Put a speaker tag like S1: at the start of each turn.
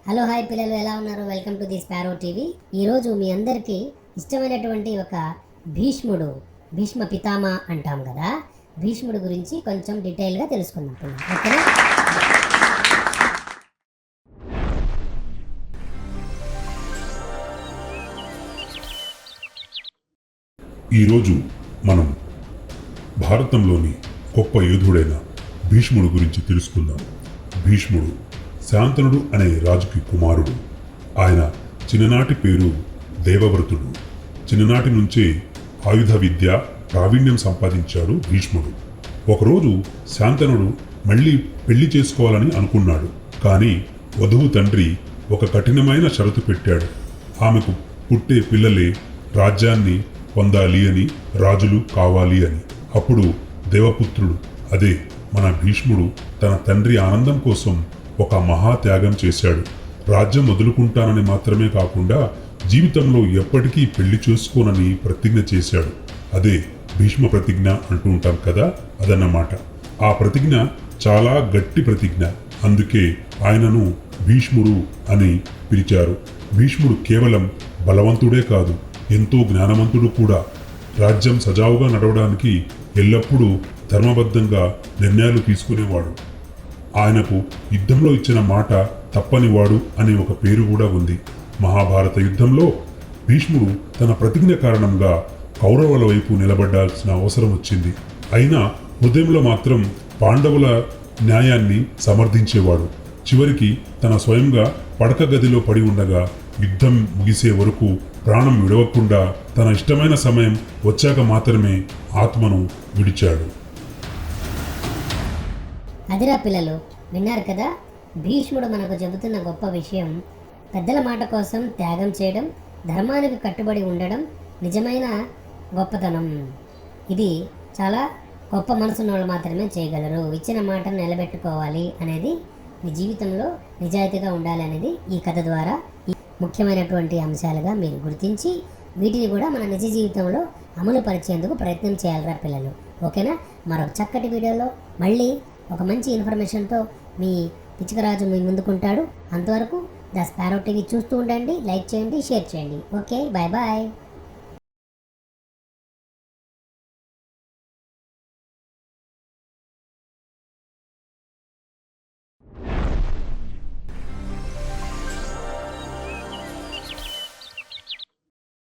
S1: Hello hi పిల్లలు, ఎలా ఉన్నారు? Welcome to the sparrow TV. ఈరోజు మీ అందరికీ ఇష్టమైనటువంటి ఒక భీష్మ పితామా అంటాం కదా, భీష్ముడు గురించి కొంచెం డీటెయిల్గా తెలుసుకుందాం పిల్లలు, ఓకేనా?
S2: ఈరోజు మనం భారతంలోని గొప్ప యోధుడైన భీష్ముడు గురించి తెలుసుకుందాం. భీష్ముడు శాంతనుడు అనే రాజుకి కుమారుడు. ఆయన చిన్ననాటి పేరు దేవవ్రతుడు. చిన్ననాటి నుంచే ఆయుధ విద్య ప్రావీణ్యం సంపాదించాడు భీష్ముడు. ఒకరోజు శాంతనుడు మళ్ళీ పెళ్లి చేసుకోవాలని అనుకున్నాడు. కానీ వధువు తండ్రి ఒక కఠినమైన షరతు పెట్టాడు. ఆమెకు పుట్టే పిల్లలే రాజ్యాన్ని పొందాలి అని, రాజులు కావాలి అని. అప్పుడు దేవపుత్రుడు, అదే మన భీష్ముడు, తన తండ్రి ఆనందం కోసం ఒక మహాత్యాగం చేశాడు. రాజ్యం వదులుకుంటానని మాత్రమే కాకుండా జీవితంలో ఎప్పటికీ పెళ్లి చేసుకోనని ప్రతిజ్ఞ చేశాడు. అదే భీష్మ ప్రతిజ్ఞ అంటూ ఉంటాం కదా, అదన్నమాట. ఆ ప్రతిజ్ఞ చాలా గట్టి ప్రతిజ్ఞ. అందుకే ఆయనను భీష్ముడు అని పిలిచారు. భీష్ముడు కేవలం బలవంతుడే కాదు, ఎంతో జ్ఞానవంతుడు కూడా. రాజ్యం సజావుగా నడవడానికి ఎల్లప్పుడూ ధర్మబద్ధంగా నిర్ణయాలు తీసుకునేవాడు. ఆయనకు యుద్ధంలో ఇచ్చిన మాట తప్పనివాడు అనే ఒక పేరు కూడా ఉంది. మహాభారత యుద్ధంలో భీష్ముడు తన ప్రతిజ్ఞ కారణంగా కౌరవుల వైపు నిలబడాల్సిన అవసరం వచ్చింది. అయినా హృదయంలో మాత్రం పాండవుల న్యాయాన్ని సమర్థించేవాడు. చివరికి తన స్వయంగా పడక గదిలో పడి ఉండగా యుద్ధం ముగిసే వరకు ప్రాణం విడవకుండా తన ఇష్టమైన సమయం వచ్చాక మాత్రమే ఆత్మను విడిచాడు.
S1: అదిరా పిల్లలు, విన్నారు కదా? భీష్ముడు మనకు చెబుతున్న గొప్ప విషయం పెద్దల మాట కోసం త్యాగం చేయడం, ధర్మానికి కట్టుబడి ఉండడం నిజమైన గొప్పతనం. ఇది చాలా గొప్ప మనసున్న వాళ్ళు మాత్రమే చేయగలరు. ఇచ్చిన మాటను నిలబెట్టుకోవాలి అనేది, మీ జీవితంలో నిజాయితీగా ఉండాలి అనేది ఈ కథ ద్వారా ఈ ముఖ్యమైనటువంటి అంశాలుగా మీరు గుర్తించి వీటిని కూడా మన నిజ జీవితంలో అమలు పరిచేందుకు ప్రయత్నం చేయాలిరా పిల్లలు, ఓకేనా? మరొక చక్కటి వీడియోలో మళ్ళీ ఒక మంచి ఇన్ఫర్మేషన్తో మీ పిచ్చుకరాజు మీ ముందుకుంటాడు. అంతవరకు ద స్పారో టీవీ చూస్తూ ఉండండి, లైక్ చేయండి, షేర్ చేయండి. Okay, bye bye.